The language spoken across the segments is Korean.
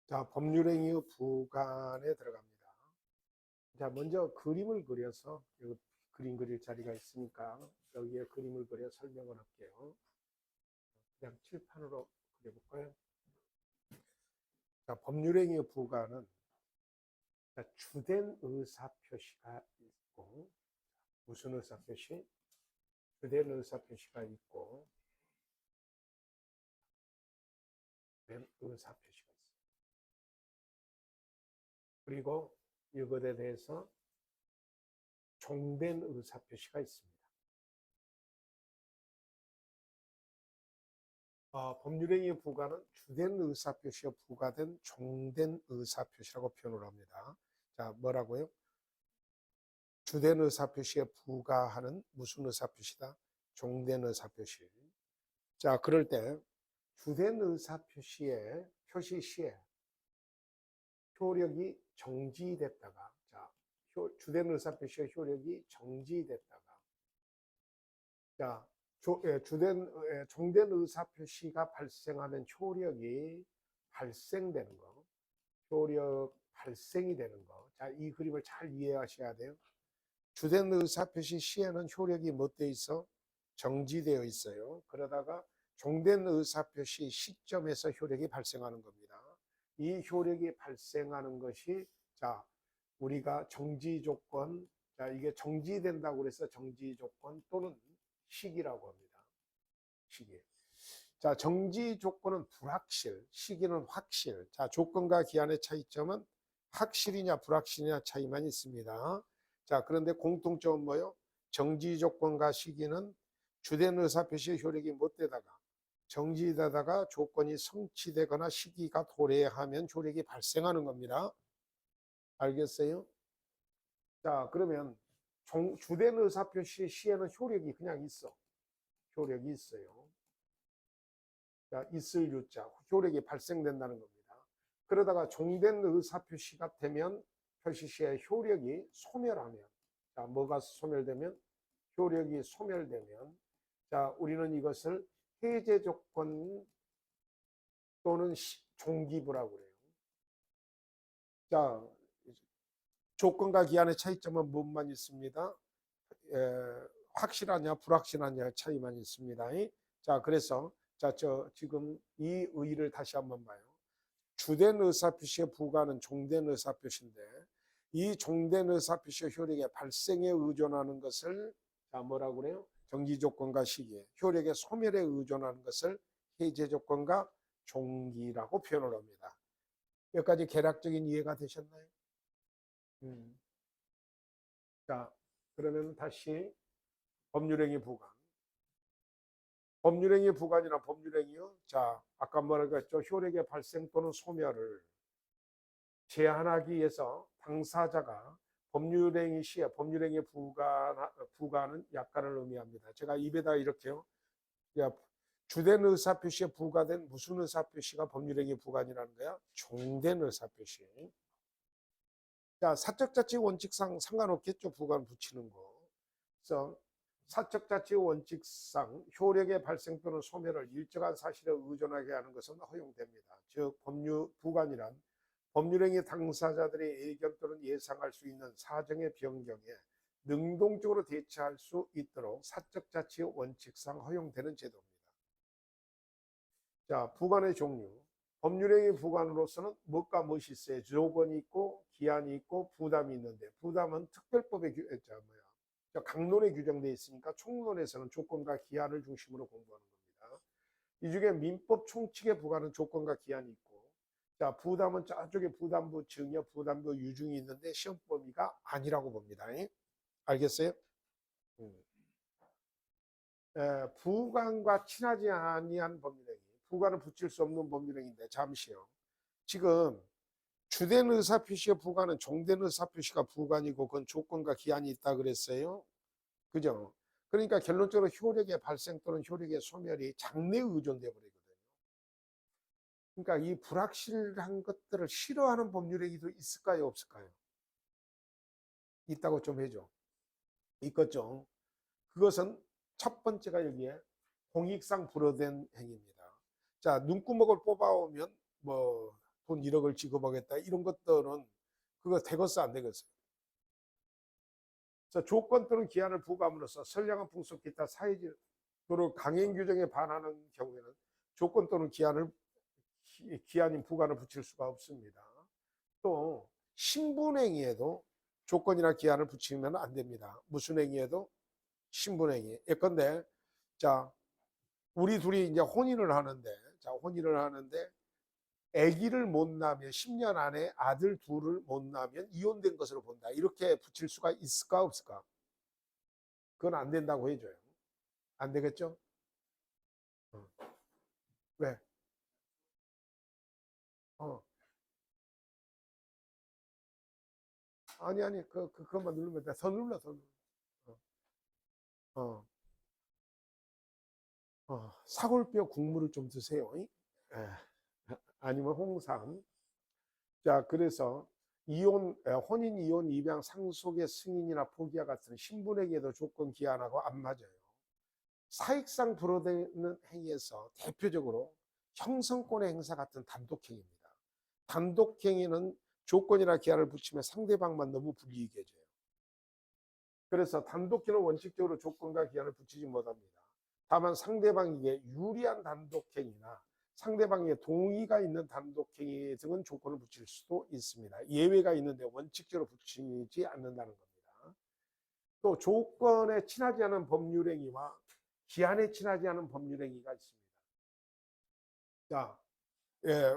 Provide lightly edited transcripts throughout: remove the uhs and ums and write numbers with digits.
자, 법률행위 부관에 들어갑니다. 자, 먼저 그림을 그려서 여기 그림 그릴 자리가 있으니까 여기에 그림을 그려 설명을 할게요. 그냥 칠판으로 그려볼까요? 자, 법률행위 부관은 주된 의사표시가 있고, 무슨 의사표시? 주된 의사표시가 있고, 주된 의사표시가 있어요. 그리고 이것에 대해서 종된 의사표시가 있습니다. 법률행위 부관은 주된 의사표시가 부과된 종된 의사표시라고 표현을 합니다. 자, 뭐라고요? 주된 의사표시에 부과하는 무슨 의사표시다? 종된 의사표시. 자, 그럴 때 주된 의사표시의 표시 시에 효력이 정지됐다가, 자, 주된 의사표시의 효력이 정지됐다가, 자, 종된 의사표시가 발생하면 효력이 발생되는 거, 효력 발생이 되는 거. 자, 이 그림을 잘 이해하셔야 돼요. 주된 의사표시 시에는 효력이 못 돼 있어? 정지되어 있어요. 그러다가 종된 의사표시 시점에서 효력이 발생하는 겁니다. 이 효력이 발생하는 것이, 자, 우리가 정지 조건, 자, 이게 정지된다고 그래서 정지 조건 또는 시기라고 합니다. 시기. 자, 정지 조건은 불확실, 시기는 확실. 자, 조건과 기한의 차이점은 확실이냐 불확실이냐 차이만 있습니다. 자, 그런데 공통점은 뭐요? 정지 조건과 시기는 주된 의사표시의 효력이 못 되다가 정지되다가 조건이 성취되거나 시기가 도래하면 효력이 발생하는 겁니다. 알겠어요? 자, 그러면 주된 의사표시 시에는 효력이 그냥 있어. 효력이 있어요. 자, 있을 유자, 효력이 발생된다는 겁니다. 그러다가 종된 의사표시가 되면 표시 시의 효력이 소멸하면, 자, 뭐가 소멸되면? 효력이 소멸되면, 자, 우리는 이것을 해제 조건 또는 종기부라고 그래요. 자, 조건과 기한의 차이점은 뭐만 있습니다? 확실하냐 불확실하냐 차이만 있습니다. 자, 그래서 자, 지금 이 의의를 다시 한번 봐요. 주된 의사표시에 부과하는 종된 의사표시인데 이 종된 의사표시의 효력의 발생에 의존하는 것을, 자, 뭐라고 그래요? 정지 조건과 시기, 효력의 소멸에 의존하는 것을 해제 조건과 종기라고 표현을 합니다. 여기까지 개략적인 이해가 되셨나요? 자, 그러면 다시 법률행위 부관. 법률행위 부관이나 법률행위요. 자, 아까 뭐라고 했죠? 효력의 발생 또는 소멸을 제한하기 위해서 당사자가 법률행위 시에 법률행위 부과하는 약관을 의미합니다. 제가 입에다 이렇게요. 주된 의사표시에 부과된 무슨 의사표시가 법률행위 부관이라는 거야? 종된 의사표시. 자, 사적자치 원칙상 상관없겠죠. 부관 붙이는 거. 그래서 사적자치 원칙상 효력의 발생 또는 소멸을 일정한 사실에 의존하게 하는 것은 허용됩니다. 즉 법률 부관이란 법률행위 당사자들의 의견 또는 예상할 수 있는 사정의 변경에 능동적으로 대처할 수 있도록 사적자치 원칙상 허용되는 제도입니다. 자, 부관의 종류. 법률행위 부관으로서는 무엇과 무엇이 있어요? 조건이 있고 기한이 있고 부담이 있는데, 부담은 특별법에 강론에 규정되어 있으니까 총론에서는 조건과 기한을 중심으로 공부하는 겁니다. 이 중에 민법 총칙에 부과하는 조건과 기한이 있고, 자, 부담은 저쪽에 부담부 증여, 부담부 유증이 있는데 시험 범위가 아니라고 봅니다. 알겠어요? 부관과 친하지 아니한 법률행위, 부관을 붙일 수 없는 법률행위인데, 잠시요. 지금 주된 의사표시의 부관은 종된 의사표시가 부관이고 그건 조건과 기한이 있다 그랬어요. 그죠? 그러니까 결론적으로 효력의 발생 또는 효력의 소멸이 장래에 의존돼 버리거든요. 그러니까 이 불확실한 것들을 싫어하는 법률행위도 있을까요, 없을까요? 있다고 좀 해줘. 있겠죠. 그것은 첫 번째가 여기에 공익상 불허된 행위입니다. 자, 눈구멍을 뽑아오면 뭐 돈 1억을 지급하겠다. 이런 것들은 그거 되겠어 안 되겠어? 그래서 조건 또는 기한을 부과함으로써 선량한 풍속 기타 사회적으로 강행 규정에 반하는 경우에는 조건 또는 기한인 부과를 붙일 수가 없습니다. 또 신분행위에도 조건이나 기한을 붙이면 안 됩니다. 무슨 행위에도? 신분행위. 예컨대 자 우리 둘이 이제 혼인을 하는데 아기를 못 낳으면 10년 안에 아들 둘을 못 낳으면 이혼된 것으로 본다. 이렇게 붙일 수가 있을까 없을까? 그건 안 된다고 해줘요. 안 되겠죠? 어. 왜? 어. 아니 그것만 누르면 돼. 더 눌러 더 눌러. 어. 어. 사골뼈 국물을 좀 드세요. 아니면 홍삼. 자, 그래서 혼인, 이혼, 입양, 상속의 승인이나 포기와 같은 신분에게도 조건 기한하고 안 맞아요. 사익상 불허되는 행위에서 대표적으로 형성권의 행사 같은 단독행위입니다. 단독행위는 조건이나 기한을 붙이면 상대방만 너무 불이익해져요. 그래서 단독행위는 원칙적으로 조건과 기한을 붙이지 못합니다. 다만 상대방에게 유리한 단독행위나 상대방의 동의가 있는 단독행위 등은 조건을 붙일 수도 있습니다. 예외가 있는데 원칙적으로 붙이지 않는다는 겁니다. 또 조건에 친하지 않은 법률행위와 기한에 친하지 않은 법률행위가 있습니다. 자,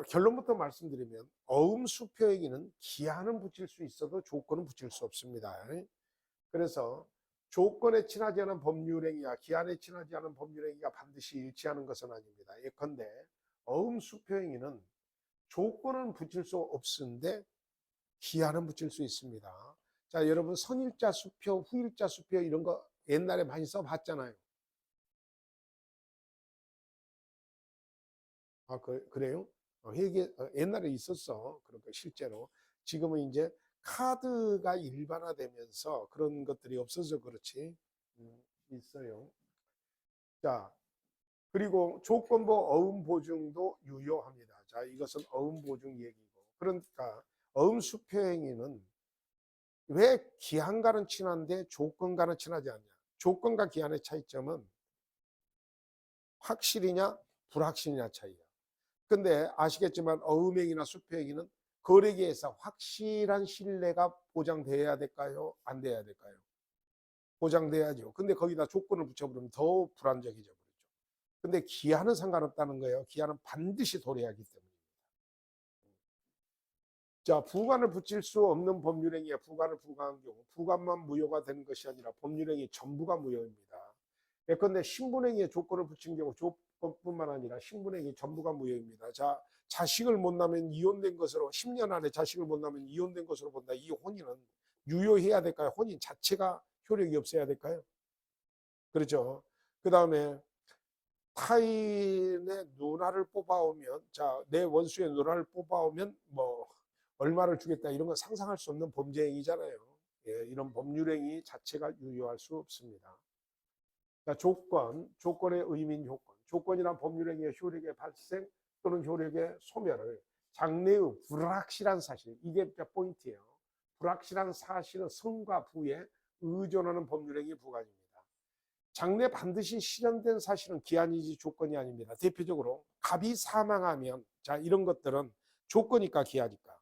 결론부터 말씀드리면 어음수표행위는 기한은 붙일 수 있어도 조건은 붙일 수 없습니다. 그래서 조건에 친하지 않은 법률행위와 기한에 친하지 않은 법률행위가 반드시 일치하는 것은 아닙니다. 예컨대 어음수표행위는 조건은 붙일 수 없는데 기한은 붙일 수 있습니다. 자, 여러분 선일자 수표, 후일자 수표 이런 거 옛날에 많이 써봤잖아요. 그래요? 옛날에 있었어. 그러니까 실제로. 지금은 이제 카드가 일반화되면서 그런 것들이 없어서 그렇지. 있어요. 자, 그리고 조건부 어음 보증도 유효합니다. 자, 이것은 어음 보증 얘기고. 그러니까 어음 수표행위는 왜 기한과는 친한데 조건과는 친하지 않냐? 조건과 기한의 차이점은 확실이냐, 불확실이냐 차이야. 근데 아시겠지만 어음행위나 수표행위는 거래기에서 확실한 신뢰가 보장돼야 될까요? 안 돼야 될까요? 보장돼야죠. 근데 거기다 조건을 붙여버리면 더 불안정해져 버리죠. 근데 기한은 상관없다는 거예요. 기한은 반드시 도래하기 때문입니다. 자, 부관을 붙일 수 없는 법률행위에 부관을 부과한 경우 부관만 무효가 되는 것이 아니라 법률행위 전부가 무효입니다. 예컨대 신분행위에 조건을 붙인 경우 조건뿐만 아니라 신분행위 전부가 무효입니다. 자, 자식을 못 낳으면 이혼된 것으로 10년 안에 자식을 못 낳으면 이혼된 것으로 본다. 이 혼인은 유효해야 될까요? 혼인 자체가 효력이 없어야 될까요? 그렇죠. 그 다음에 타인의 누나를 뽑아오면, 자, 내 원수의 누나를 뽑아오면 뭐 얼마를 주겠다 이런 건 상상할 수 없는 범죄 행위잖아요. 예, 이런 법률행위 자체가 유효할 수 없습니다. 그러니까 조건의 의미인 조건이란 법률행위의 효력의 발생 또는 효력의 소멸을 장래의 불확실한 사실, 이게 포인트예요. 불확실한 사실의 성과 부에 의존하는 법률행위 부과입니다. 장래 반드시 실현된 사실은 기한이지 조건이 아닙니다. 대표적으로 갑이 사망하면, 자, 이런 것들은 조건이니까 기한이니까.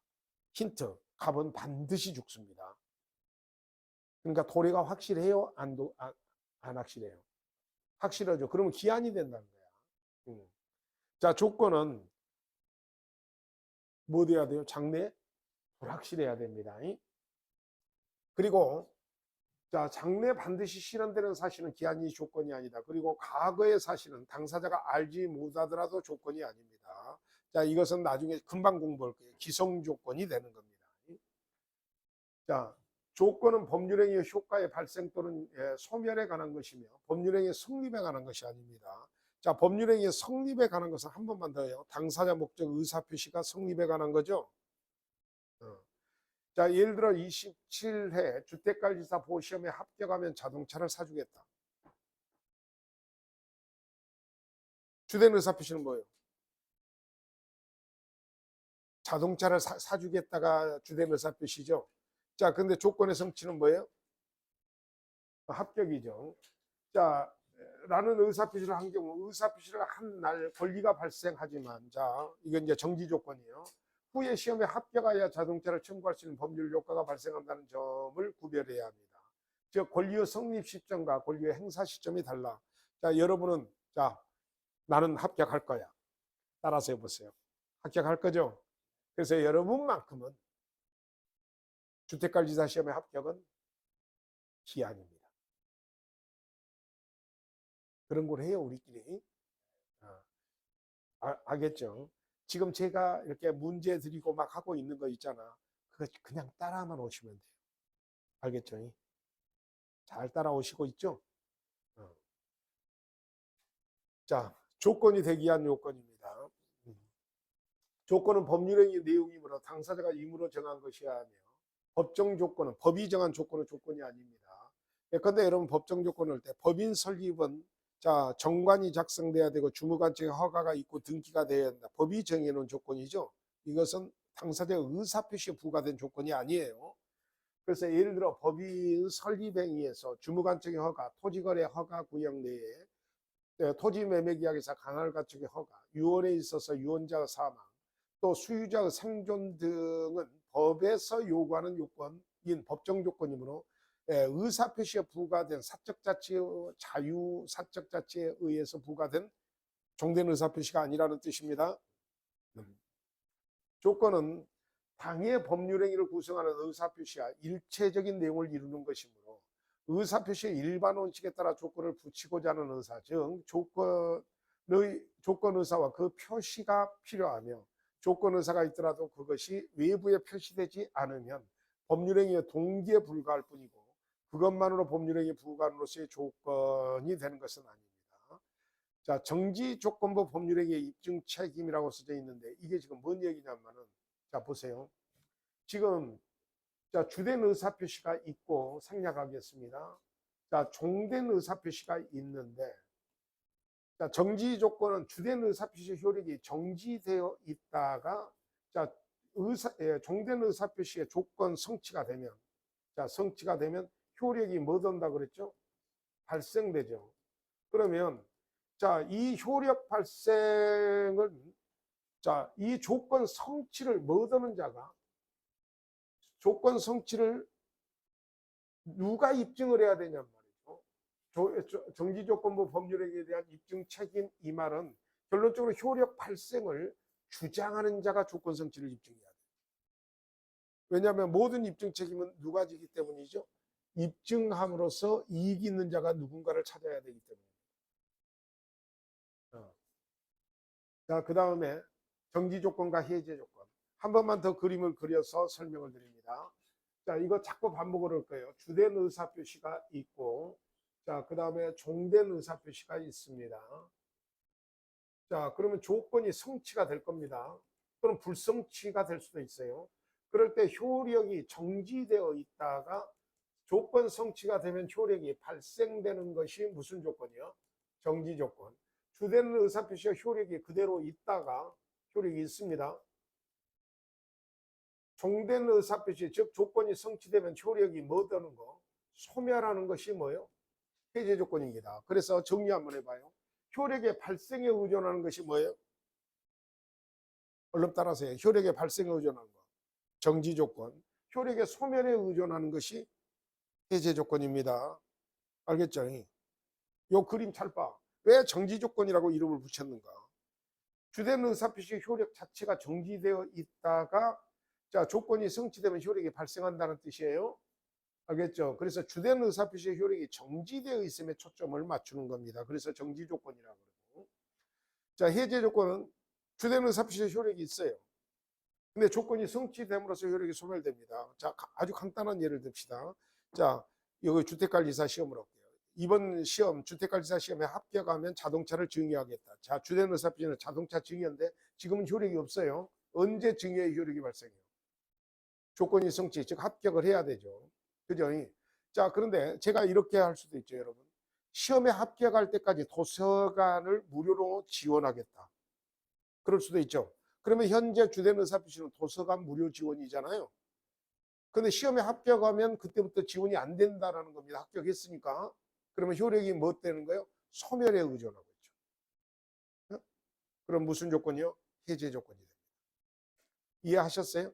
힌트, 갑은 반드시 죽습니다. 그러니까 도래가 확실해요? 안 확실해요? 확실하죠. 그러면 기한이 된다는 거야. 자, 조건은 뭐 돼야 돼요? 장래 불확실해야 됩니다. 그리고 자, 장래 반드시 실현되는 사실은 기한이 조건이 아니다. 그리고 과거의 사실은 당사자가 알지 못하더라도 조건이 아닙니다. 자, 이것은 나중에 금방 공부할 거예요. 기성 조건이 되는 겁니다. 자, 조건은 법률행위의 효과의 발생 또는 소멸에 관한 것이며 법률행위의 성립에 관한 것이 아닙니다. 자, 법률행위의 성립에 관한 것은 한 번만 더요. 당사자 목적 의사표시가 성립에 관한 거죠. 자, 예를 들어 27회 주택관리사 보시험에 합격하면 자동차를 사주겠다. 주된 의사표시는 뭐예요? 자동차를 사주겠다가 주된 의사표시죠. 자, 근데 조건의 성취는 뭐예요? 합격이죠. 자, 라는 의사표시를 한 경우 의사표시를 한 날 권리가 발생하지만, 자, 이건 이제 정지 조건이에요. 후에 시험에 합격하여 자동차를 청구할 수 있는 법률 효과가 발생한다는 점을 구별해야 합니다. 즉 권리의 성립 시점과 권리의 행사 시점이 달라. 자, 여러분은 자, 나는 합격할 거야. 따라서 해보세요. 합격할 거죠? 그래서 여러분만큼은 주택관리사 시험의 합격은 기한입니다. 그런 걸 해요, 우리끼리. 알겠죠? 지금 제가 이렇게 문제 드리고 막 하고 있는 거 있잖아. 그거 그냥 따라만 오시면 돼요. 알겠죠? 잘 따라오시고 있죠? 자, 조건이 대기한 요건입니다. 조건은 법률행위 내용이므로 당사자가 임의로 정한 것이어야 하며, 법정 조건은 법이 정한 조건은 조건이 아닙니다. 예컨대 여러분 법정 조건을 할 때 법인 설립은 자, 정관이 작성돼야 되고 주무관 측의 허가가 있고 등기가 되어야 한다. 법이 정해놓은 조건이죠. 이것은 당사자의 의사표시에 부과된 조건이 아니에요. 그래서 예를 들어 법인 설립행위에서 주무관 측의 허가, 토지거래 허가 구역 내에 토지 매매 계약에서 강할 가축의 허가, 유언에 있어서 유언자의 사망, 또 수유자의 생존 등은 법에서 요구하는 요건인 법정 조건이므로 의사표시에 부과된 사적 자치의 자유 사적 자치에 의해서 부과된 종된 의사표시가 아니라는 뜻입니다. 조건은 당의 법률행위를 구성하는 의사표시와 일체적인 내용을 이루는 것이므로 의사표시의 일반 원칙에 따라 조건을 붙이고자 하는 의사, 즉 조건 의사와 그 표시가 필요하며 조건 의사가 있더라도 그것이 외부에 표시되지 않으면 법률행위의 동기에 불과할 뿐이고 그것만으로 법률행위 부과로서의 조건이 되는 것은 아닙니다. 자, 정지조건부 법률행위의 입증 책임이라고 써져 있는데 이게 지금 뭔 얘기냐면은 자 보세요. 지금 자 주된 의사표시가 있고 생략하겠습니다. 자 종된 의사표시가 있는데 자 정지 조건은 주된 의사표시 효력이 정지되어 있다가 자 종된 의사표시의 조건 성취가 되면 자 성취가 되면 효력이 뭐 된다 그랬죠? 발생되죠. 그러면 자 이 효력 발생을 자 이 조건 성취를 못 하는 자가 조건 성취를 누가 입증을 해야 되냔 말이죠. 정지조건부 법률행위에 대한 입증 책임 이 말은 결론적으로 효력 발생을 주장하는 자가 조건 성취를 입증해야 돼요. 왜냐하면 모든 입증 책임은 누가 지기 때문이죠. 입증함으로써 이익이 있는 자가 누군가를 찾아야 되기 때문입니다. 자, 그 다음에 정지조건과 해제조건. 한 번만 더 그림을 그려서 설명을 드립니다. 자, 이거 자꾸 반복을 할 거예요. 주된 의사표시가 있고, 자, 그 다음에 종된 의사표시가 있습니다. 자, 그러면 조건이 성취가 될 겁니다. 또는 불성취가 될 수도 있어요. 그럴 때 효력이 정지되어 있다가 조건 성취가 되면 효력이 발생되는 것이 무슨 조건이요? 정지 조건. 주된 의사표시와 효력이 그대로 있다가 효력이 있습니다. 종된 의사표시, 즉 조건이 성취되면 효력이 뭐 되는 거? 소멸하는 것이 뭐예요? 해제 조건입니다. 그래서 정리 한번 해봐요. 효력의 발생에 의존하는 것이 뭐예요? 얼른 따라서 해요. 효력의 발생에 의존하는 거. 정지 조건. 효력의 소멸에 의존하는 것이 해제 조건입니다. 알겠죠? 요 그림 잘 봐. 왜 정지 조건이라고 이름을 붙였는가? 주된 의사표시 효력 자체가 정지되어 있다가 자 조건이 성취되면 효력이 발생한다는 뜻이에요. 알겠죠? 그래서 주된 의사표시의 효력이 정지되어 있음에 초점을 맞추는 겁니다. 그래서 정지 조건이라고 그러고. 자, 해제 조건은 주된 의사표시의 효력이 있어요. 근데 조건이 성취됨으로써 효력이 소멸됩니다. 자, 아주 간단한 예를 듭시다. 자, 여기 주택관리사 시험을 할게요. 이번 시험 주택관리사 시험에 합격하면 자동차를 증여하겠다. 자, 주된 의사표시는 자동차 증여인데 지금은 효력이 없어요. 언제 증여의 효력이 발생해요? 조건이 성취, 즉 합격을 해야 되죠. 그죠? 자, 그런데 제가 이렇게 할 수도 있죠, 여러분. 시험에 합격할 때까지 도서관을 무료로 지원하겠다. 그럴 수도 있죠. 그러면 현재 주된 의사표시는 도서관 무료 지원이잖아요. 근데 시험에 합격하면 그때부터 지원이 안 된다라는 겁니다. 합격했으니까. 그러면 효력이 뭐 되는 거예요? 소멸에 의존하고 있죠. 어? 그럼 무슨 조건이요? 해제 조건이 됩니다. 이해하셨어요?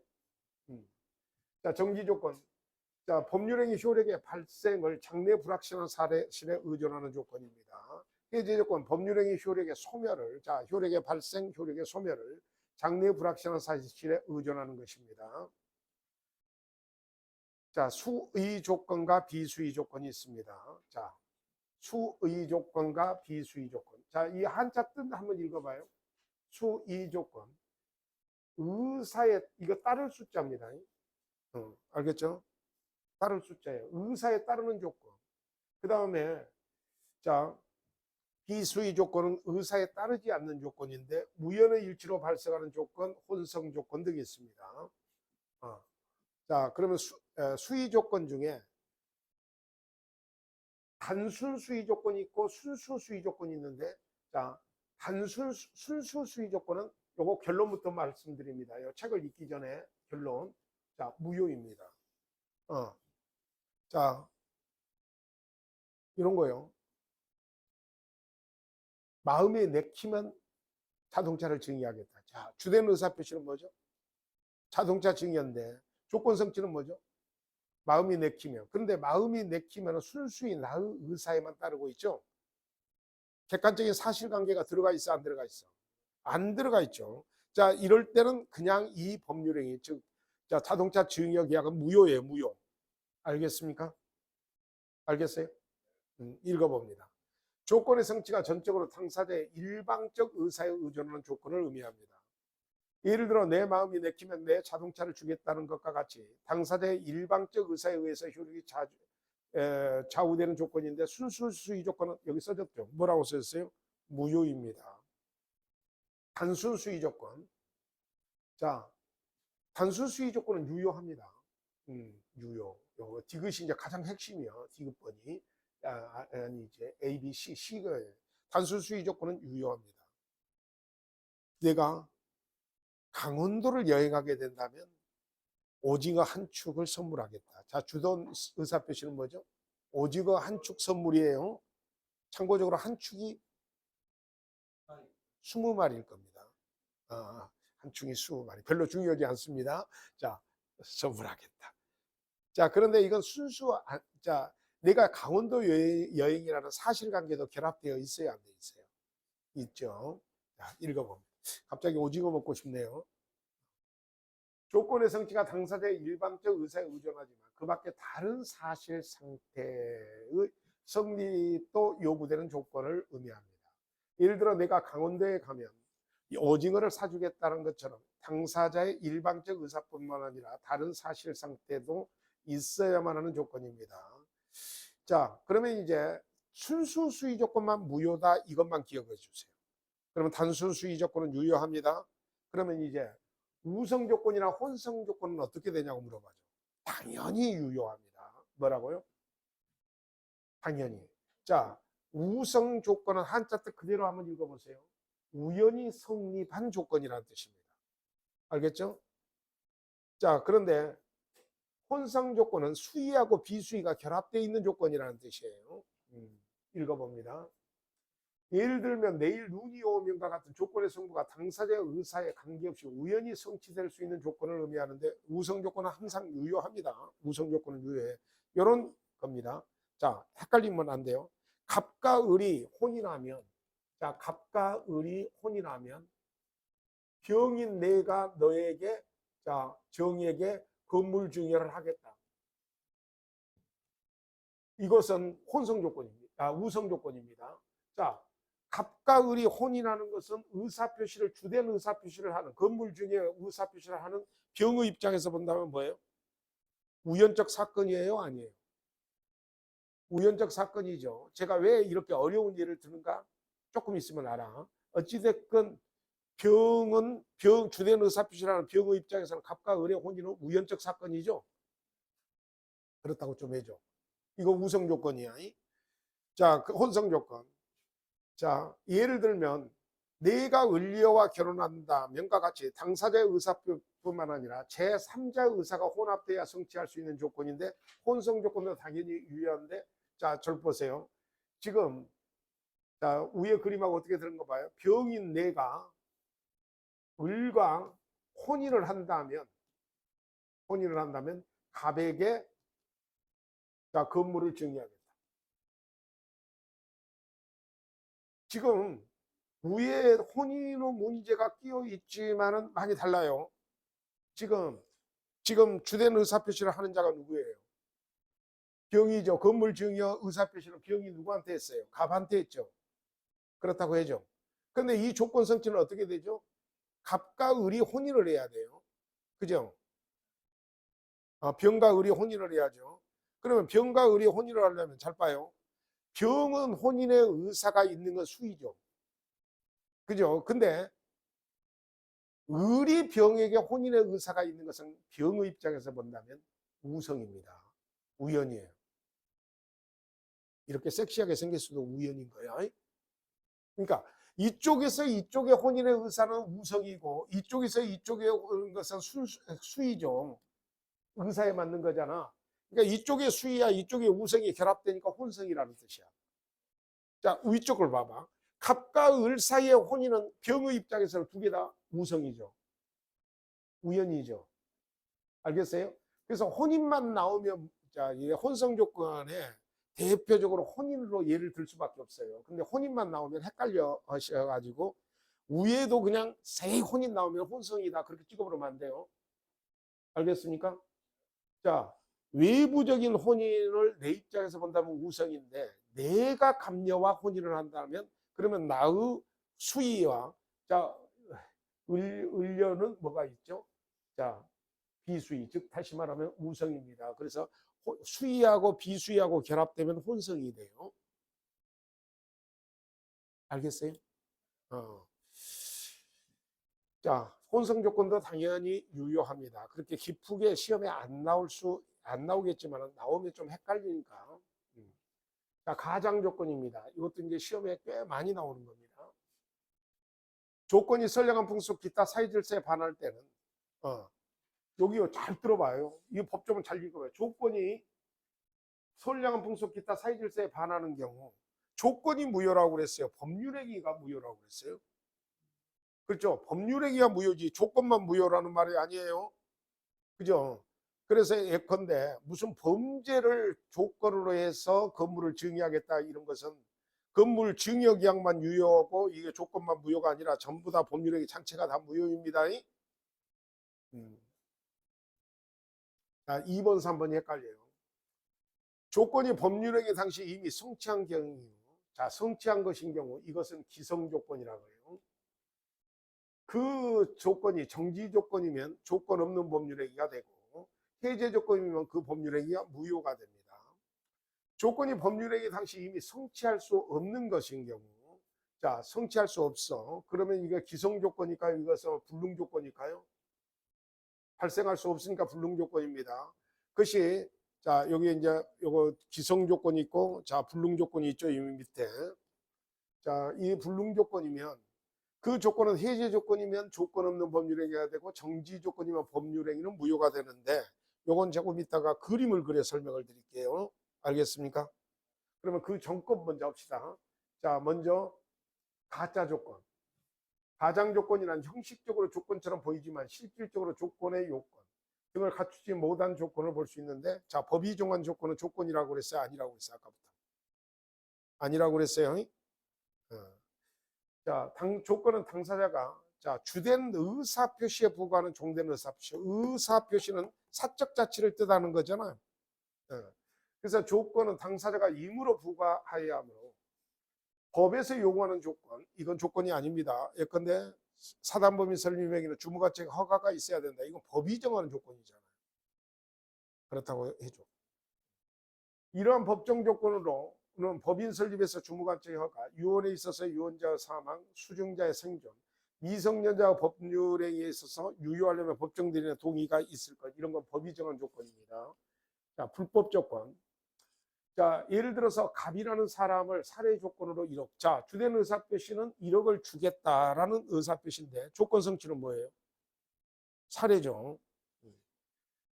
자, 정지 조건. 자, 법률행위 효력의 발생을 장래 불확실한 사실에 의존하는 조건입니다. 해제 조건, 법률행위 효력의 소멸을, 자, 효력의 발생, 효력의 소멸을 장래 불확실한 사실에 의존하는 것입니다. 자, 수의 조건과 비수의 조건이 있습니다. 자, 수의 조건과 비수의 조건. 자, 이 한자 뜻 한번 읽어봐요. 수의 조건. 의사에, 이거 따를 숫자입니다. 알겠죠? 따를 숫자예요. 의사에 따르는 조건. 그 다음에, 자, 비수의 조건은 의사에 따르지 않는 조건인데, 우연의 일치로 발생하는 조건, 혼성 조건 등이 있습니다. 자, 그러면 수의 조건 중에 단순 수의 조건이 있고 순수 수의 조건이 있는데, 자, 순수 수의 조건은 요거 결론부터 말씀드립니다. 요 책을 읽기 전에 결론. 자, 무효입니다. 자, 이런 거요. 마음에 내키면 자동차를 증여하겠다. 자, 주된 의사표시는 뭐죠? 자동차 증여인데 조건 성질은 뭐죠? 마음이 내키면. 그런데 마음이 내키면 순수히 나의 의사에만 따르고 있죠. 객관적인 사실관계가 들어가 있어, 안 들어가 있어? 안 들어가 있죠. 자, 이럴 때는 그냥 이 법률행위, 즉, 자, 자동차 증여 계약은 무효예요, 무효. 알겠습니까? 알겠어요? 읽어봅니다. 조건의 성취가 전적으로 당사자의 일방적 의사에 의존하는 조건을 의미합니다. 예를 들어 내 마음이 내키면 내 자동차를 주겠다는 것과 같이 당사자의 일방적 의사에 의해서 효력이 좌우되는 조건인데 순수 수의 조건은 여기 써졌죠. 뭐라고 써졌어요? 무효입니다. 단순 수의 조건. 자, 단순 수의 조건은 유효합니다. 유효. 요거 디귿이 이제 가장 핵심이요. 디귿번이. 아니 이제 A, B, C가 단순 수의 조건은 유효합니다. 내가 강원도를 여행하게 된다면 오징어 한 축을 선물하겠다. 자, 주된 의사표시는 뭐죠? 오징어 한 축 선물이에요. 참고적으로 한 축이 20마리일 겁니다. 한 축이 20마리. 별로 중요하지 않습니다. 자, 선물하겠다. 자, 그런데 이건 자, 내가 강원도 여행이라는 사실관계도 결합되어 있어야 안 돼 있어요. 있죠. 자, 읽어봅니다. 갑자기 오징어 먹고 싶네요. 조건의 성취가 당사자의 일방적 의사에 의존하지만 그 밖에 다른 사실 상태의 성립도 요구되는 조건을 의미합니다. 예를 들어 내가 강원도에 가면 이 오징어를 사주겠다는 것처럼 당사자의 일방적 의사뿐만 아니라 다른 사실 상태도 있어야만 하는 조건입니다. 자, 그러면 이제 순수 수의 조건만 무효다 이것만 기억해 주세요. 그러면 단순 수의 조건은 유효합니다. 그러면 이제 우성 조건이나 혼성 조건은 어떻게 되냐고 물어봐죠. 당연히 유효합니다. 뭐라고요? 당연히. 자, 우성 조건은 한자 뜻 그대로 한번 읽어보세요. 우연히 성립한 조건이라는 뜻입니다. 알겠죠? 자, 그런데 혼성 조건은 수의하고 비수의가 결합되어 있는 조건이라는 뜻이에요. 읽어봅니다. 예를 들면 내일 눈이 오면과 같은 조건의 성부가 당사자의 의사에 관계없이 우연히 성취될 수 있는 조건을 의미하는데 우성 조건은 항상 유효합니다. 우성 조건은 유효해. 이런 겁니다. 자, 헷갈리면 안 돼요. 갑과 을이 혼이라면, 자, 갑과 을이 혼이라면 병인 내가 너에게, 자, 정에게 건물 증여를 하겠다. 이것은 혼성 조건입니다. 우성 조건입니다. 자, 갑과 을이 혼이라는 것은 의사표시를 주된 의사표시를 하는 건물 중에 의사표시를 하는 병의 입장에서 본다면 뭐예요? 우연적 사건이에요? 아니에요? 우연적 사건이죠. 제가 왜 이렇게 어려운 예를 드는가? 조금 있으면 알아. 어찌됐건 주된 의사표시를 하는 병의 입장에서는 갑과 을의 혼인은 우연적 사건이죠. 그렇다고 좀 해줘. 이거 우성 조건이야. 자, 그 혼성 조건. 자, 예를 들면 내가 을려와 결혼한다면과 같이 당사자의 의사뿐만 아니라 제3자의 의사가 혼합돼야 성취할 수 있는 조건인데 혼성 조건도 당연히 유효한데 자, 절 보세요. 지금 자, 위에 그림하고 어떻게 되는 거 봐요? 병인 내가 을과 혼인을 한다면 갑에게 자, 건물을 증여하겠다. 지금 위에 혼인의 문제가 끼어 있지만은 많이 달라요. 지금 주된 의사표시를 하는 자가 누구예요? 병이죠. 건물 증여 의사표시를 병이 누구한테 했어요? 갑한테 했죠. 그렇다고 해죠. 근데 이 조건 성취는 어떻게 되죠? 갑과 을이 혼인을 해야 돼요. 그죠? 병과 을이 혼인을 해야죠. 그러면 병과 을이 혼인을 하려면 잘 봐요. 병은 혼인의 의사가 있는 건 수이죠. 그죠? 근데 을이 병에게 혼인의 의사가 있는 것은 병의 입장에서 본다면 우성입니다. 우연이에요. 이렇게 섹시하게 생길 수도 우연인 거예요. 그러니까 이쪽에서 이쪽의 혼인의 의사는 우성이고 이쪽에서 이쪽의 것은 수이죠. 의사에 맞는 거잖아. 그러니까 이쪽의 수이야 이쪽의 우성이 결합되니까 혼성이라는 뜻이야. 자, 위쪽을 봐봐. 갑과 을 사이의 혼인은 병의 입장에서는 두 개 다 우성이죠. 우연이죠. 알겠어요? 그래서 혼인만 나오면 자, 이 혼성 조건에 대표적으로 혼인으로 예를 들 수밖에 없어요. 근데 혼인만 나오면 헷갈려 하셔가지고 위에도 그냥 새 혼인 나오면 혼성이다 그렇게 찍어버리면 안 돼요. 알겠습니까? 자, 외부적인 혼인을 내 입장에서 본다면 우성인데 내가 갑녀와 혼인을 한다면 그러면 나의 수의와 자 을려는 뭐가 있죠? 자, 비수의, 즉 다시 말하면 우성입니다. 그래서 수의하고 비수의하고 결합되면 혼성이 돼요. 알겠어요? 자, 혼성 조건도 당연히 유효합니다. 그렇게 깊게 시험에 안 나오겠지만 나오면 좀 헷갈리니까. 자, 가장 조건입니다. 이것도 이제 시험에 꽤 많이 나오는 겁니다. 조건이 선량한 풍속 기타 사유질서에 반할 때는 여기요 잘 들어봐요. 이 법조문 잘 읽어봐요. 조건이 선량한 풍속 기타 사유질서에 반하는 경우 조건이 무효라고 그랬어요. 법률행위가 무효라고 그랬어요. 그렇죠. 법률행위가 무효지 조건만 무효라는 말이 아니에요. 그죠? 그래서 예컨대 무슨 범죄를 조건으로 해서 건물을 증여하겠다 이런 것은 건물 증여 계약만 유효하고 이게 조건만 무효가 아니라 전부 다 법률행위 장체가 다 무효입니다. 자, 2번, 3번이 헷갈려요. 조건이 법률행위 당시 이미 성취한 경우, 자, 성취한 것인 경우 이것은 기성 조건이라고 해요. 그 조건이 정지 조건이면 조건 없는 법률행위가 되고 해제 조건이면 그 법률행위가 무효가 됩니다. 조건이 법률행위 당시 이미 성취할 수 없는 것인 경우 자, 성취할 수 없어. 그러면 이게 기성 조건일까요? 이것은 불능 조건일까요? 발생할 수 없으니까 불능 조건입니다. 그것이 자, 여기 이제 요거 기성 조건이 있고 자, 불능 조건이 있죠. 이 밑에. 자, 이 불능 조건이면 그 조건은 해제 조건이면 조건 없는 법률행위가 되고 정지 조건이면 법률행위는 무효가 되는데 요건 조금 이따가 그림을 그려 설명을 드릴게요. 알겠습니까? 그러면 그 전권 먼저 합시다. 자, 먼저 가짜 조건. 가장 조건이란 형식적으로 조건처럼 보이지만 실질적으로 조건의 요건 등을 갖추지 못한 조건을 볼 수 있는데 자, 법이 정한 조건은 조건이라고 그랬어요? 아니라고 그랬어요? 아까부터. 아니라고 그랬어요. 자, 조건은 당사자가 자, 주된 의사표시에 부과하는 종된 의사표시. 의사표시는 사적 자치를 뜻하는 거잖아요. 그래서 조건은 당사자가 임으로 부과하여야 하므로 법에서 요구하는 조건, 이건 조건이 아닙니다. 예컨대 사단법인 설립행위는 주무관청 허가가 있어야 된다. 이건 법이 정하는 조건이잖아요. 그렇다고 해줘. 이러한 법정 조건으로는 법인 설립에서 주무관청의 허가, 유언에 있어서 유언자의 사망, 수증자의 생존, 미성년자가 법률행위에 있어서 유효하려면 법정 대리인의 동의가 있을 것. 이런 건 법이 정한 조건입니다. 자, 불법 조건. 자, 예를 들어서 갑이라는 사람을 살해 조건으로 1억. 자, 주된 의사표시는 1억을 주겠다라는 의사표시인데 조건 성취는 뭐예요? 살해죠.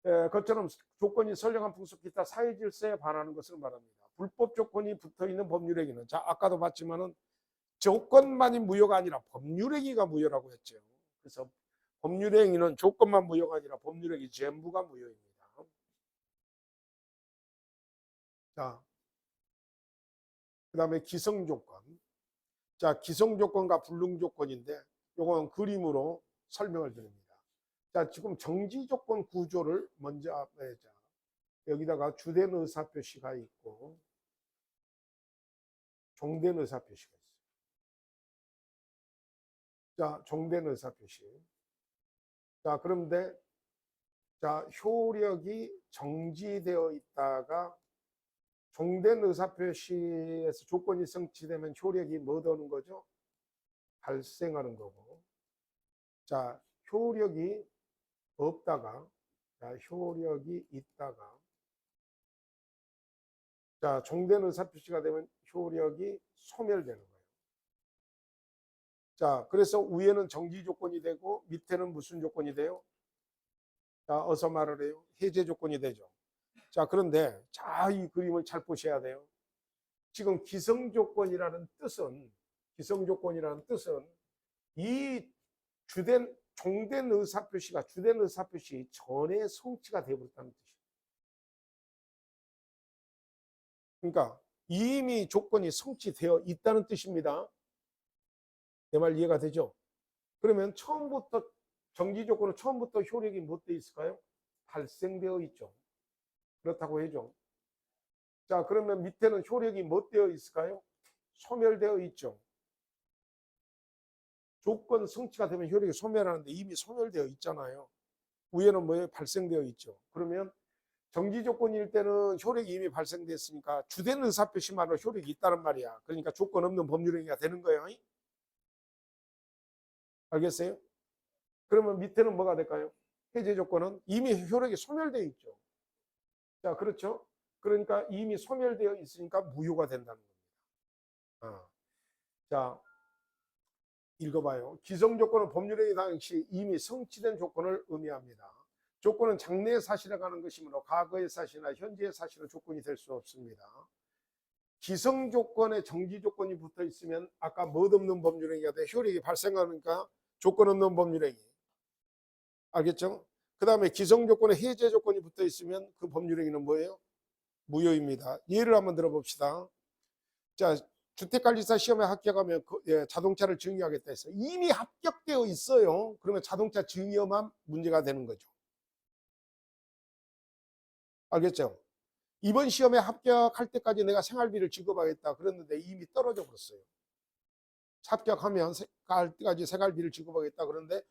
그것처럼 조건이 선량한 풍속 기타 사회 질서에 반하는 것을 말합니다. 불법 조건이 붙어 있는 법률행위는, 자, 아까도 봤지만은 조건만이 무효가 아니라 법률행위가 무효라고 했죠. 그래서 법률행위는 조건만 무효가 아니라 법률행위 전부가 무효입니다. 자, 그 다음에 기성조건. 자, 기성조건과 불능조건인데 요건 그림으로 설명을 드립니다. 자, 지금 정지조건 구조를 먼저 자, 여기다가 주된 의사표시가 있고 종된 의사표시가 있어요. 자, 종된 의사표시. 자, 그런데 자, 효력이 정지되어 있다가 종된 의사표시에서 조건이 성취되면 효력이 뭐 되는 거죠? 발생하는 거고. 자, 효력이 없다가, 자, 효력이 있다가, 자, 종된 의사표시가 되면 효력이 소멸되는 거예요. 자, 그래서 위에는 정지 조건이 되고 밑에는 무슨 조건이 돼요? 자, 어서 말을 해요. 해제 조건이 되죠. 자, 그런데 자, 이 그림을 잘 보셔야 돼요. 지금 기성조건이라는 뜻은 이 주된 종된 의사표시가 주된 의사표시 전에 성취가 되어버렸다는 뜻이에요. 그러니까 이미 조건이 성취되어 있다는 뜻입니다. 내 말 이해가 되죠? 그러면 처음부터 정지 조건은 처음부터 효력이 못 돼 있을까요? 발생되어 있죠. 그렇다고 해죠. 자, 그러면 밑에는 효력이 못 되어 있을까요? 소멸되어 있죠. 조건 성취가 되면 효력이 소멸하는데 이미 소멸되어 있잖아요. 위에는 뭐예요? 발생되어 있죠. 그러면 정지 조건일 때는 효력이 이미 발생됐으니까 주된 의사표시만으로 효력이 있다는 말이야. 그러니까 조건 없는 법률행위가 되는 거예요. 알겠어요? 그러면 밑에는 뭐가 될까요? 해제 조건은 이미 효력이 소멸되어 있죠. 자, 그렇죠? 그러니까 이미 소멸되어 있으니까 무효가 된다는 겁니다. 자, 읽어봐요. 기성 조건은 법률행위 당시 이미 성취된 조건을 의미합니다. 조건은 장래의 사실에 하는 것이므로 과거의 사실이나 현재의 사실은 조건이 될 수 없습니다. 기성 조건에 정지 조건이 붙어 있으면 아까 멋없는 법률행위가 돼. 효력이 발생하니까 조건 없는 법률행위. 알겠죠? 그 다음에 기성 조건에 해제 조건이 붙어 있으면 그 법률행위는 뭐예요? 무효입니다. 예를 한번 들어봅시다. 자, 주택관리사 시험에 합격하면 자동차를 증여하겠다 해서 이미 합격되어 있어요. 그러면 자동차 증여만 문제가 되는 거죠. 알겠죠? 이번 시험에 합격할 때까지 내가 생활비를 지급하겠다 그랬는데 이미 떨어져 버렸어요. 합격하면 갈 때까지 생활비를 지급하겠다 그런데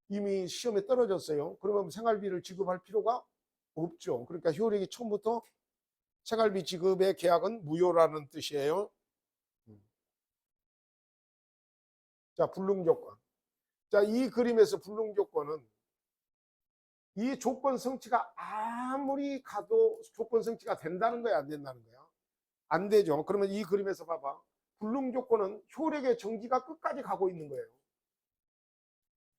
이미 시험에 떨어졌어요. 그러면 생활비를 지급할 필요가 없죠. 그러니까 효력이 처음부터 생활비 지급의 계약은 무효라는 뜻이에요. 자, 불능조건. 자, 이 그림에서 불능조건은 이 조건 성취가 아무리 가도 조건 성취가 된다는 거야, 안 된다는 거야? 안 되죠. 그러면 이 그림에서 봐봐. 불능조건은 효력의 정지가 끝까지 가고 있는 거예요.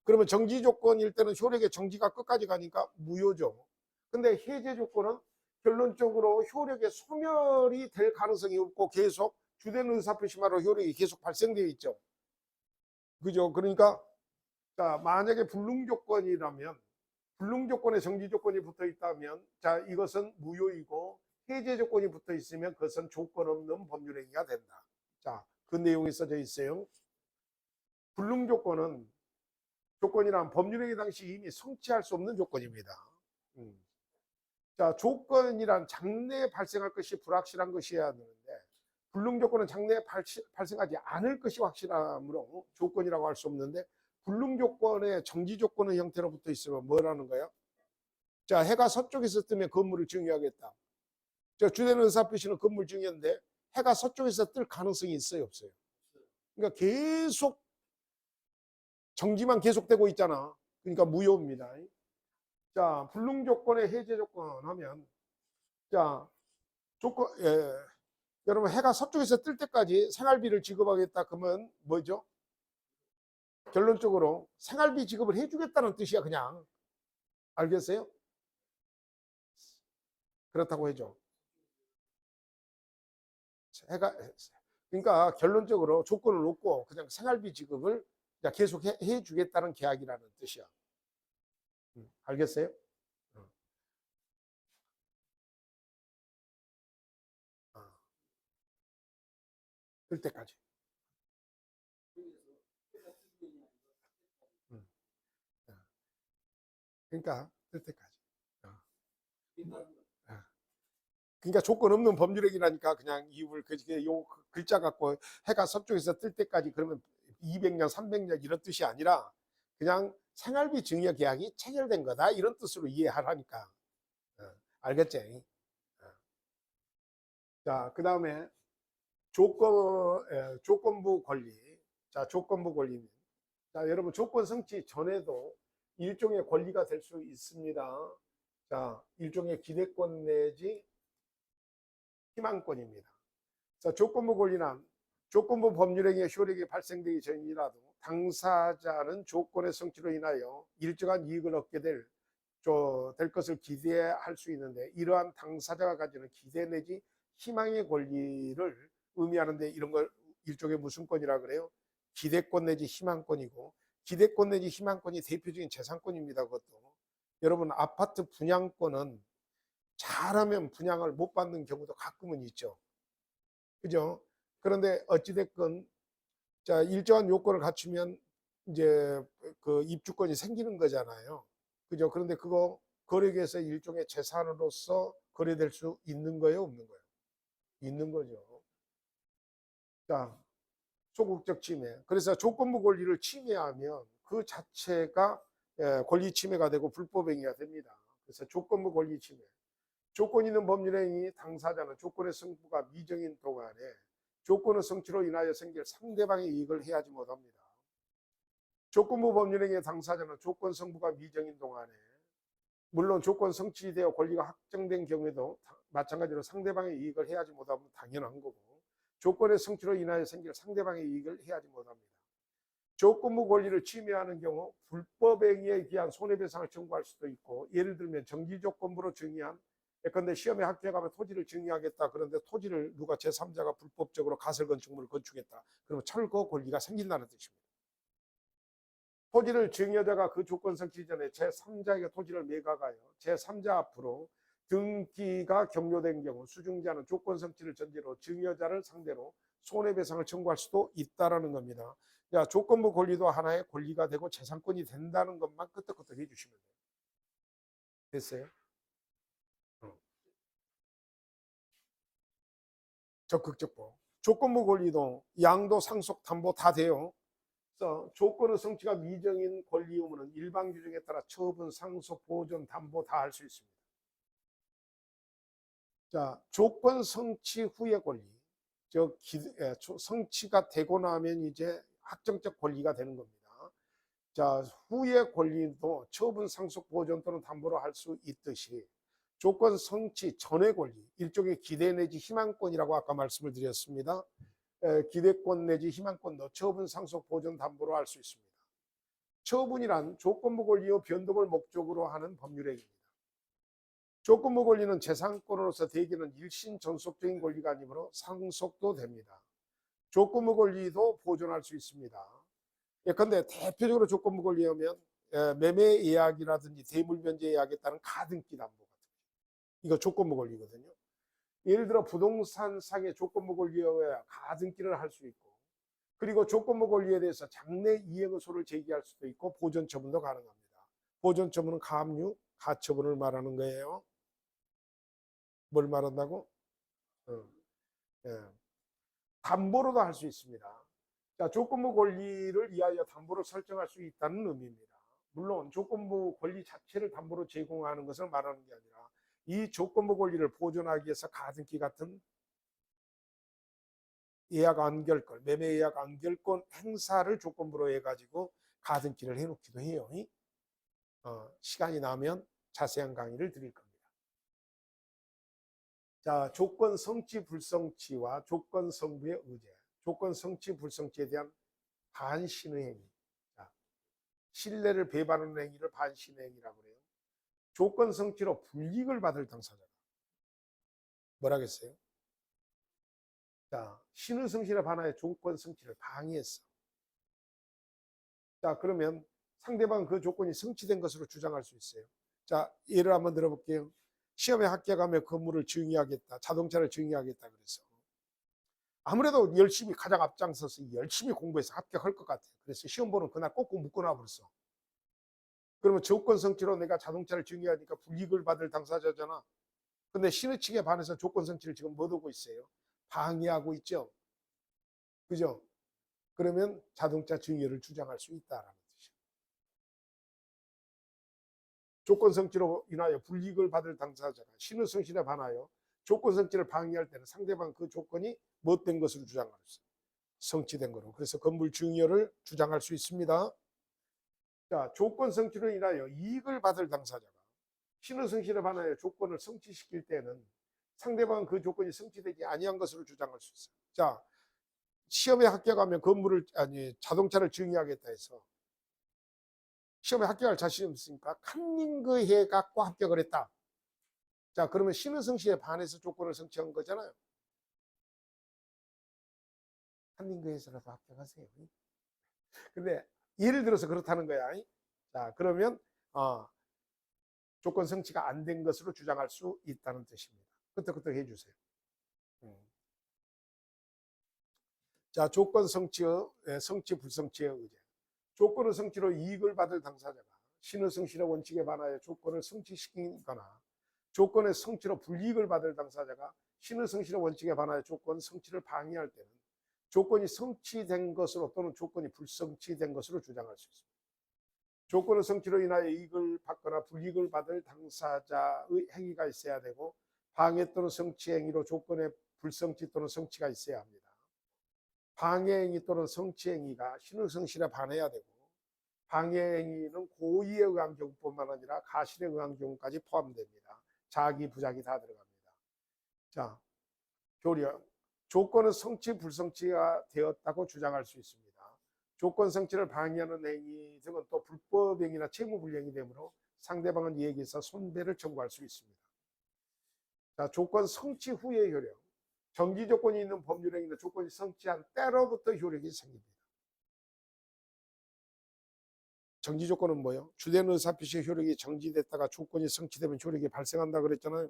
그러면 정지 조건일 때는 효력의 정지가 끝까지 가니까 무효죠. 근데 해제 조건은 결론적으로 효력의 소멸이 될 가능성이 없고 계속 주된 의사표시만으로 효력이 계속 발생되어 있죠. 그죠? 그러니까 자, 만약에 불능조건이라면 불능조건에 정지 조건이 붙어 있다면 자, 이것은 무효이고 해제 조건이 붙어 있으면 그것은 조건 없는 법률행위가 된다. 자, 그 내용이 써져 있어요. 불능조건은 조건이란 법률행위 당시 이미 성취할 수 없는 조건입니다. 자, 조건이란 장래에 발생할 것이 불확실한 것이어야 되는데 불능조건은 장래에 발생하지 않을 것이 확실하므로 조건이라고 할 수 없는데 불능조건에 정지조건의 형태로 붙어 있으면 뭐라는 거예요? 자, 해가 서쪽에서 뜨면 건물을 증여하겠다. 저 주된 의사표시는 건물 증여인데 해가 서쪽에서 뜰 가능성이 있어요, 없어요? 그러니까 계속 정지만 계속되고 있잖아. 그러니까 무효입니다. 자, 불능조건의 해제 조건 하면 자, 조건, 여러분 해가 서쪽에서 뜰 때까지 생활비를 지급하겠다 그러면 뭐죠? 결론적으로 생활비 지급을 해주겠다는 뜻이야 그냥. 알겠어요? 그렇다고 해줘. 해가, 그러니까 결론적으로 조건을 놓고 그냥 생활비 지급을 계속 해주겠다는 계약이라는 뜻이야. 알겠어요? 어, 어, 뜰 때까지. 음, 어. 그러니까 뜰 때까지. 어, 어. 그러니까 조건 없는 법률행위라니까 그냥 이유를 그게 요 글자 갖고 해가 서쪽에서 뜰 때까지 그러면 200년, 300년 이런 뜻이 아니라 그냥 생활비 증여 계약이 체결된 거다 이런 뜻으로 이해하라니까. 어, 알겠지? 어. 자, 그 다음에 조건부 권리. 자, 조건부 권리는 자, 여러분 조건 성취 전에도 일종의 권리가 될 수 있습니다. 자, 일종의 기대권 내지 희망권입니다. 자, 조건부 권리는 조건부 법률행위의 효력이 발생되기 전이라도 당사자는 조건의 성취로 인하여 일정한 이익을 얻게 될 것을 기대할 수 있는데 이러한 당사자가 가지는 기대 내지 희망의 권리를 의미하는데 이런 걸 일종의 무슨 권이라 그래요? 기대권 내지 희망권이고 기대권 내지 희망권이 대표적인 재산권입니다. 그것도 여러분 아파트 분양권은 잘하면 분양을 못 받는 경우도 가끔은 있죠. 그죠? 그런데 어찌됐건 자 일정한 요건을 갖추면 이제 그 입주권이 생기는 거잖아요. 그죠? 그런데 그거 거래계에서 일종의 재산으로서 거래될 수 있는 거예요, 없는 거예요? 있는 거죠. 자, 소극적 침해. 그래서 조건부 권리를 침해하면 그 자체가 권리 침해가 되고 불법행위가 됩니다. 그래서 조건부 권리 침해. 조건 있는 법률행위 당사자는 조건의 성부가 미정인 동안에 조건의 성취로 인하여 생길 상대방의 이익을 해하지 못합니다. 조건부 법률행위의 당사자는 조건 성부가 미정인 동안에 물론 조건 성취되어 권리가 확정된 경우에도 마찬가지로 상대방의 이익을 해하지 못하면 당연한 거고 조건의 성취로 인하여 생길 상대방의 이익을 해하지 못합니다. 조건부 권리를 침해하는 경우 불법행위에 기한 손해배상을 청구할 수도 있고 예를 들면 정지조건부로 정의한 예컨대 시험에 합격하면 토지를 증여하겠다. 그런데 토지를 누가 제3자가 불법적으로 가설 건축물을 건축했다. 그러면 철거 권리가 생긴다는 뜻입니다. 토지를 증여자가 그 조건 성취 전에 제3자에게 토지를 매각하여 제3자 앞으로 등기가 경료된 경우 수증자는 조건 성취를 전제로 증여자를 상대로 손해배상을 청구할 수도 있다는 겁니다. 자, 조건부 권리도 하나의 권리가 되고 재산권이 된다는 것만 끄떡끄떡 해주시면 돼요. 됐어요? 적극적 보호. 조건부 권리도 양도 상속 담보 다 돼요. 그래서 조건의 성취가 미정인 권리 의무는 일반 규정에 따라 처분, 상속, 보존, 담보 다 할 수 있습니다. 자, 조건 성취 후의 권리. 성취가 되고 나면 이제 확정적 권리가 되는 겁니다. 자, 후의 권리도 처분, 상속, 보존 또는 담보로 할 수 있듯이 조건 성취 전의 권리, 일종의 기대 내지 희망권이라고 아까 말씀을 드렸습니다. 기대권 내지 희망권도 처분, 상속, 보존, 담보로 할 수 있습니다. 처분이란 조건부 권리의 변동을 목적으로 하는 법률행위입니다. 조건부 권리는 재산권으로서 대개는 일신 전속적인 권리가 아니므로 상속도 됩니다. 조건부 권리도 보존할 수 있습니다. 예컨대 대표적으로 조건부 권리하면 매매 예약이라든지 대물 변제 예약에 따른 가등기 담보 같은 거. 이거 조건부 권리거든요. 예를 들어 부동산 상의 조건부 권리에 의해 가등기를 할 수 있고 그리고 조건부 권리에 대해서 장래 이행의소를 제기할 수도 있고 보존 처분도 가능합니다. 보존 처분은 가압류, 가처분을 말하는 거예요. 뭘 말한다고? 예. 담보로도 할 수 있습니다. 자, 조건부 권리를 위하여 담보를 설정할 수 있다는 의미입니다. 물론 조건부 권리 자체를 담보로 제공하는 것을 말하는 게 아니라 이 조건부 권리를 보존하기 위해서 가등기 같은 예약 안결권, 매매 예약 안결권 행사를 조건부로 해가지고 가등기를 해놓기도 해요. 시간이 나면 자세한 강의를 드릴 겁니다. 자, 조건 성취 불성취와 조건 성부의 의제. 조건 성취 불성취에 대한 반신의 행위. 자, 신뢰를 배반하는 행위를 반신의 행위라고 그래요. 조건 성취로 불이익을 받을 당사자가 뭐라겠어요? 자, 신의 성실에 반하여 조건 성취를 방해했어. 자, 그러면 상대방은 그 조건이 성취된 것으로 주장할 수 있어요. 자, 예를 한번 들어볼게요. 시험에 합격하며 건물을 증여하겠다, 자동차를 증여하겠다 그래서 아무래도 열심히 가장 앞장서서 열심히 공부해서 합격할 것 같아요. 그래서 시험 보는 그날 꼭꼭 묶어놔 버렸어. 그러면 조건 성취로 내가 자동차를 증여하니까 불이익을 받을 당사자잖아. 근데 신의 측에 반해서 조건 성취를 지금 못 하고 있어요. 방해하고 있죠. 그죠? 그러면 자동차 증여를 주장할 수 있다라는 뜻이에요. 조건 성취로 인하여 불이익을 받을 당사자가 신의 성실에 반하여 조건 성취를 방해할 때는 상대방 그 조건이 못된 것으로 주장할 수 있어요. 성취된 거로. 그래서 건물 증여를 주장할 수 있습니다. 자, 조건 성취로 인하여 이익을 받을 당사자가 신의 성실에 반하여 조건을 성취시킬 때는 상대방은 그 조건이 성취되지 아니한 것으로 주장할 수 있어요. 자, 시험에 합격하면 자동차를 증여하겠다 해서 시험에 합격할 자신이 없으니까 칸닝그해 갖고 합격을 했다. 자, 그러면 신의 성실에 반해서 조건을 성취한 거잖아요. 칸닝그해서라도 합격하세요. 근데 예를 들어서 그렇다는 거야. 자, 그러면 조건 성취가 안 된 것으로 주장할 수 있다는 뜻입니다. 끄떡끄떡 해주세요. 자, 조건 성취의 성취 불성취의 의제. 조건의 성취로 이익을 받을 당사자가 신의 성실의 원칙에 반하여 조건을 성취시키거나 조건의 성취로 불이익을 받을 당사자가 신의 성실의 원칙에 반하여 조건 성취를 방해할 때는 조건이 성취된 것으로 또는 조건이 불성취된 것으로 주장할 수 있습니다. 조건의 성취로 인하여 이익을 받거나 불이익을 받을 당사자의 행위가 있어야 되고 방해 또는 성취 행위로 조건의 불성취 또는 성취가 있어야 합니다. 방해행위 또는 성취행위가 신의 성실에 반해야 되고 방해행위는 고의에 의한 경우뿐만 아니라 가실에 의한 경우까지 포함됩니다. 자기, 부작이 다 들어갑니다. 자, 교령. 조건은 성취, 불성취가 되었다고 주장할 수 있습니다. 조건 성취를 방해하는 행위 등은 또 불법행위나 채무불이행이 되므로 상대방은 이에 대해서 손배를 청구할 수 있습니다. 자, 조건 성취 후의 효력. 정지 조건이 있는 법률행위는 조건이 성취한 때로부터 효력이 생깁니다. 정지 조건은 뭐예요? 주된 의사표시의 효력이 정지됐다가 조건이 성취되면 효력이 발생한다 그랬잖아요.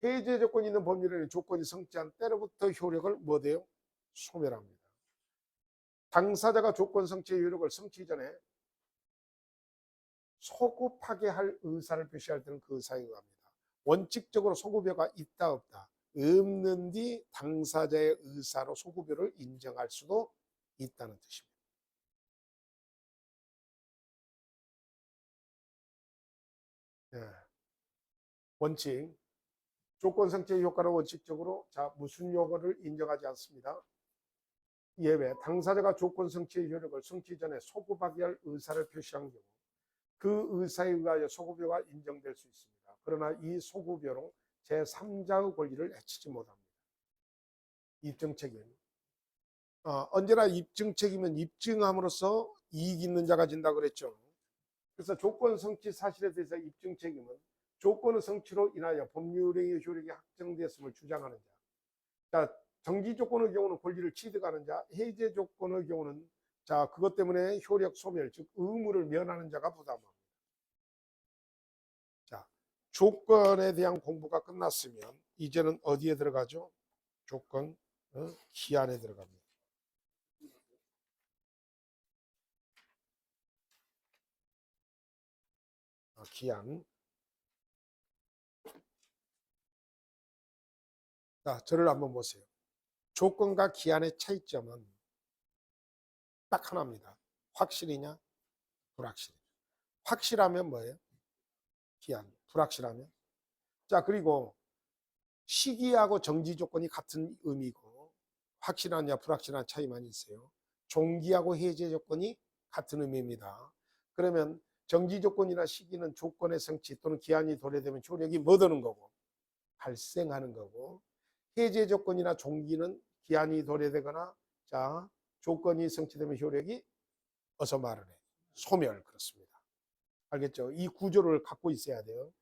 해제 조건이 있는 법률에는 조건이 성취한 때로부터 효력을 뭐돼요? 소멸합니다. 당사자가 조건 성취의 효력을 성취 전에 소급하게 할 의사를 표시할 때는 그 의사에 의합니다. 원칙적으로 소급여가 있다 없다. 없는 뒤 당사자의 의사로 소급여를 인정할 수도 있다는 뜻입니다. 네. 원칙. 조건 성취의 효과는 원칙적으로 무슨 효과를 인정하지 않습니다. 예외. 당사자가 조건 성취의 효력을 성취 전에 소급하게 할 의사를 표시한 경우 그 의사에 의하여 소급여가 인정될 수 있습니다. 그러나 이 소급여로 제3자의 권리를 해치지 못합니다. 입증책임. 언제나 입증책임은 입증함으로써 이익 있는 자가 진다 그랬죠. 그래서 조건 성취 사실에 대해서 입증책임은 조건의 성취로 인하여 법률행위의 효력이 확정되었음을 주장하는 자. 자, 정지 조건의 경우는 권리를 취득하는 자, 해제 조건의 경우는 그것 때문에 효력 소멸, 즉 의무를 면하는 자가 부담합니다. 자, 조건에 대한 공부가 끝났으면 이제는 어디에 들어가죠? 조건, 기한에 들어갑니다. 기한. 자, 저를 한번 보세요. 조건과 기한의 차이점은 딱 하나입니다. 확실이냐, 불확실이냐. 확실하면 뭐예요? 기한. 불확실하면. 자, 그리고 시기하고 정지 조건이 같은 의미고 확실하냐, 불확실한 차이만 있어요. 종기하고 해제 조건이 같은 의미입니다. 그러면 정지 조건이나 시기는 조건의 성취 또는 기한이 도래되면 효력이 뭐 되는 거고 발생하는 거고, 해제 조건이나 종기는 기한이 도래되거나 자 조건이 성취되면 효력이 어서 말을 해. 소멸. 그렇습니다. 알겠죠? 이 구조를 갖고 있어야 돼요.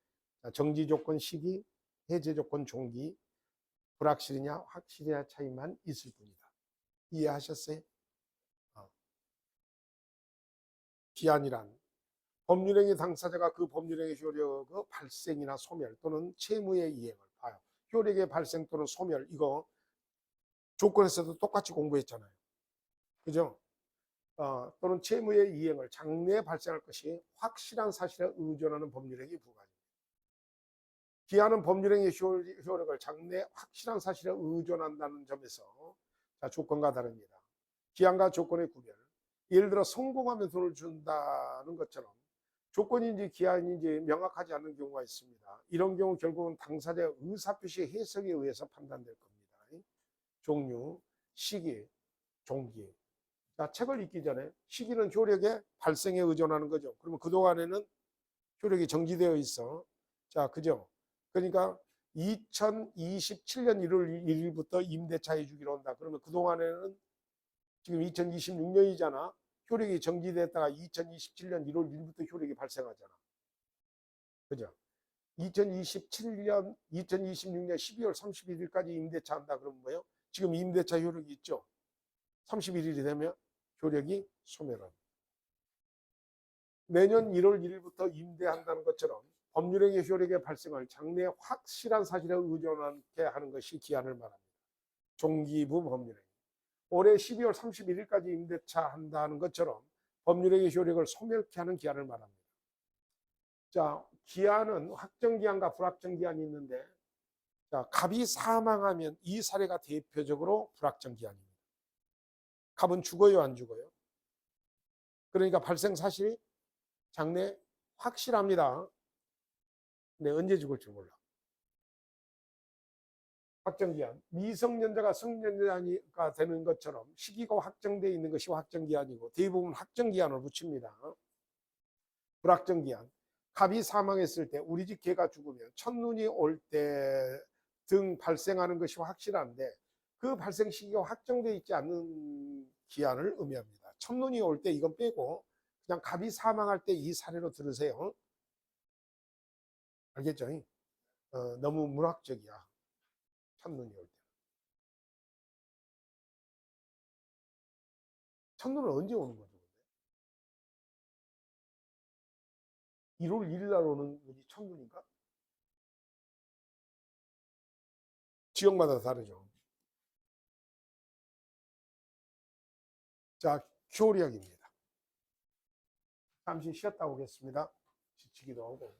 자, 정지 조건 시기, 해제 조건 종기, 불확실이냐 확실이냐 차이만 있을 뿐이다. 이해하셨어요? 기한이란 법률행위 당사자가 그 법률행위 효력의 발생이나 소멸 또는 채무의 이행을 봐요. 효력의 발생 또는 소멸, 이거 조건에서도 똑같이 공부했잖아요. 그죠? 또는 채무의 이행을 장래에 발생할 것이 확실한 사실에 의존하는 법률행위 부과입니다. 기한은 법률행위 효력을 장래에 확실한 사실에 의존한다는 점에서 자, 조건과 다릅니다. 기한과 조건의 구별. 예를 들어 성공하면 돈을 준다는 것처럼 조건인지 기한인지 명확하지 않은 경우가 있습니다. 이런 경우 결국은 당사자의 의사표시 해석에 의해서 판단될 겁니다. 종류, 시기, 종기. 자, 책을 읽기 전에 시기는 효력의 발생에 의존하는 거죠. 그러면 그동안에는 효력이 정지되어 있어. 자, 그죠? 그러니까 2027년 1월 1일부터 임대차 해주기로 한다. 그러면 그동안에는 지금 2026년이잖아. 효력이 정지됐다가 2027년 1월 1일부터 효력이 발생하잖아. 그죠? 2026년 12월 31일까지 임대차 한다. 그러면 뭐예요? 지금 임대차 효력이 있죠? 31일이 되면 효력이 소멸합니다. 내년 1월 1일부터 임대한다는 것처럼 법률행위 효력의 발생을 장래에 확실한 사실에 의존하게 하는 것이 기한을 말합니다. 종기부 법률행위. 올해 12월 31일까지 임대차 한다는 것처럼 법률행위 효력을 소멸케 하는 기한을 말합니다. 자, 기한은 확정기한과 불확정기한이 있는데, 자, 갑이 사망하면 이 사례가 대표적으로 불확정기한입니다. 갑은 죽어요, 안 죽어요? 그러니까 발생 사실이 장래 확실합니다. 근데 언제 죽을지 몰라. 확정기한. 미성년자가 성년자가 되는 것처럼 시기가 확정되어 있는 것이 확정기한이고 대부분 확정기한을 붙입니다. 불확정기한. 갑이 사망했을 때 우리 집 개가 죽으면 첫눈이 올 때 등 발생하는 것이 확실한데 그 발생 시기가 확정되어 있지 않는 기한을 의미합니다. 첫눈이 올 때 이건 빼고 그냥 갑이 사망할 때 이 사례로 들으세요. 알겠죠? 너무 문학적이야. 첫눈이 올 때. 첫눈은 언제 오는 거죠? 1월 1일 날 오는 눈이 첫눈인가? 지역마다 다르죠. 자, 효력입니다. 잠시 쉬었다 오겠습니다. 지치기도 하고.